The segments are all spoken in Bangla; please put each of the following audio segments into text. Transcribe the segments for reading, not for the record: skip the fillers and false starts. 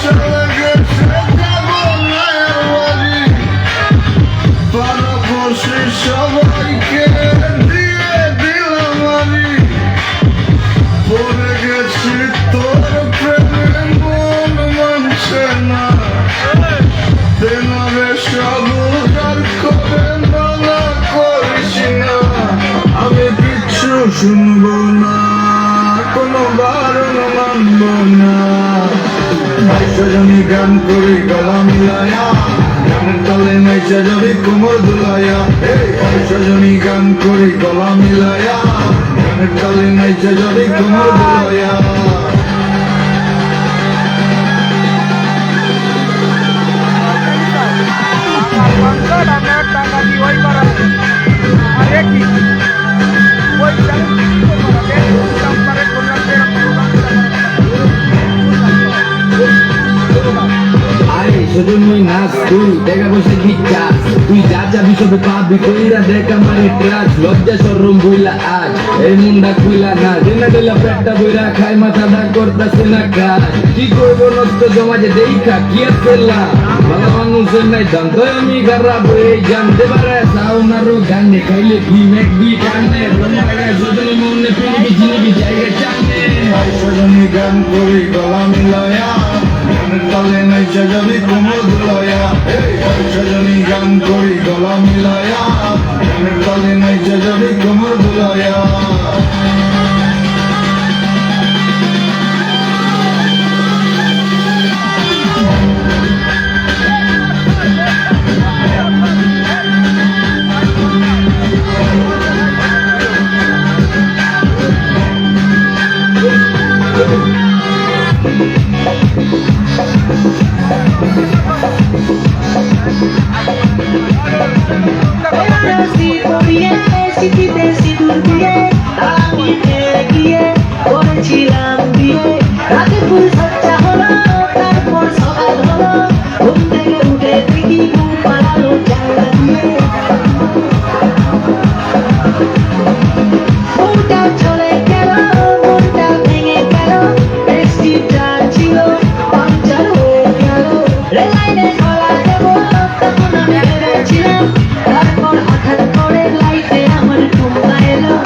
চলে গেছে পাড়াপড়শি সবাইকে দিয়ে দিলাম আমি পড়ে গেছি তোর প্রেমে মন মানছে না তেনারে সব উদ্ধার করে মানা করিস না আমি কিচ্ছু শুনবো না কোনো বারণ মানব না সজনী গান করি গলা মিলায়া গানের তালে নাইচা যাবি কোমর দুলায়া সজনী গান করি গলা মিলায়া গানের তালে নাইচা যাবি কোমর দুলায়া সেজন্যই নাচ তুই দেখা বসে ভিক্ষা তুই যা যাবি সবে পাবি কইরা দেখা মারে ট্রাস লজ্জা শরম বইলা আজ এই মুন্ডা কইলা না দিনা দিলা পেটটা বইরা খাই মাথাটা করতাছে না কাজ কি করবো নষ্ট সমাজে দেখা কি আর ফেললা ভালো মানুষের নাই জানতো আমি খারাপ হয়ে জানতে পারে সাউনারও গানে খাইলে কি মেঘ দুই কানে সজনী মনে পিড়বি জিনিবি জায়গা চানে সজনী গান করি গলা মিলায়া গানের তালে নাইচা যাবি কোমর দুলায়া সজনী গান করি গলা মিলায়া গানের তালে নাইচা যাবি কোমর দুলায়া করেছিলাম বিয়ে রাতে ফুল সজ্জা হলো তারপর সকাল হলো ঘুম থেকে উঠে দেখি ঘুম পালালো জানলা দিয়ে মনটা চলে গেল মনটা ভেঙে গেল টেক্সিটা ছিল পাংচার হয়ে গেল রেলাইনে খোলা দেব তখন আমি ভেবেছিলাম তারপর হঠাৎ করে লাইফে আমার টুম্পা এলো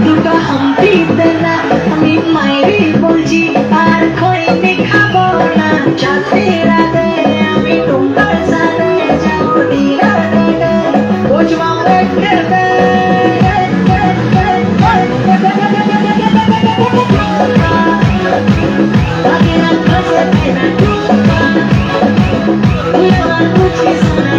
দুটো হাম্পি দেনা আমি মাইরি বলছি আর খইনি খাবো না চাঁদে রাতে আমি তোমার সাথে যাবো দিরাতে বুঝবা দেখতে আগে না কাছে না তুই আমার বুঝিস না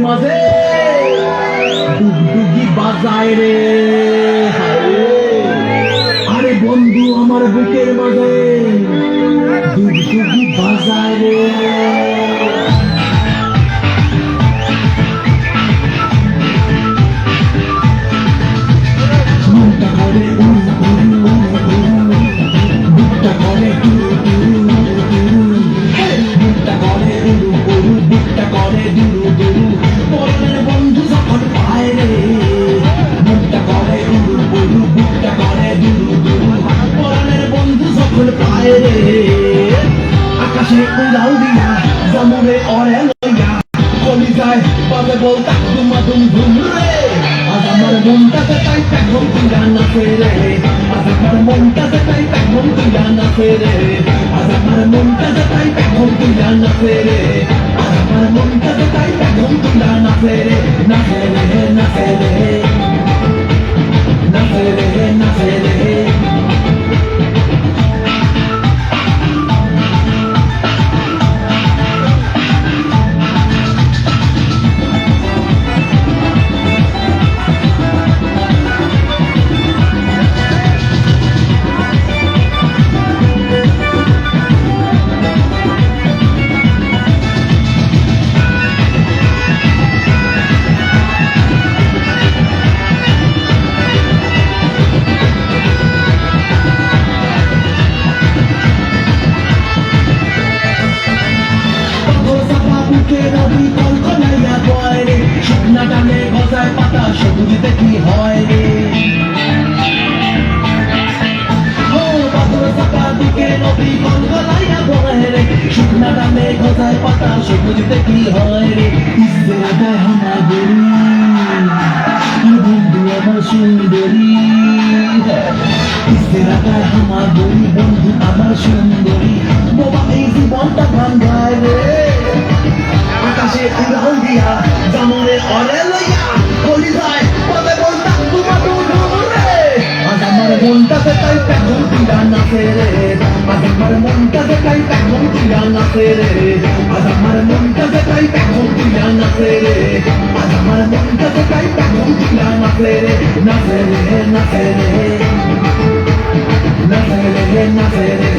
মাঝে ডুগডুগি বাজায় রে আরে বন্ধু আমার বুকের মাঝে ডুগডুগি বাজায় রে মনটা করে বুকটা করে বুকটা করে বুকটা করে দুরু দুরু পরনের বন্ধু যখন পায় রে বুকটা করে বুকটা করে দুরু দুরু পরনের বন্ধু যখন পায় রে আকাশে উড়াল দিয়া জমরে অরে লইয়া কলিজায় বাজে বলতা দুমা দুম ধুম রে মনটাতে তাই এখন তুইরা নাচে রে আজ আমার মনটাতে তাই এখন তুইরা নাচে রে আজ আমার মনটাতে তাই এখন তুইরা নাচে রে আজ আমার মনটাতে তাই এখন তুইরা নাচে রে নাচে রে নাচে রে নাচে রে নাচে রে শুকনা টানে গজায় পাতা সবুজ দেখি হয় রে ও পাথর চাপা দিকে নদী কল গলাইয়া বয় রে শুকনা টানে গজায় পাতা সবুজ দেখি হয় রে ইস্তেরা দেয় আমার গরি বন্ধু আমার সুন্দরী ইস্তেরা দেয় আমার গরি বন্ধু আমার সুন্দরী বাবা এই জীবনটা ভাঙ্গায় রে আকাশে উড়াল দিয়া জামরে অরে লইয়া বলি যায় পদে বলতা তোমার রে আজ আমার মনটাতে তাই পেগম তুইরা নাচে রে আজ আমার মনটাতে তাই পেগম তুইরা নাচে রে আজ আমার মনটাতে তাই পেগম তুইরা নাচে রে আজ আমার মনটাতে তাই পেগম তুইরা নাচে রে নাচে রে নাচে রে নাচে রে নাচে রে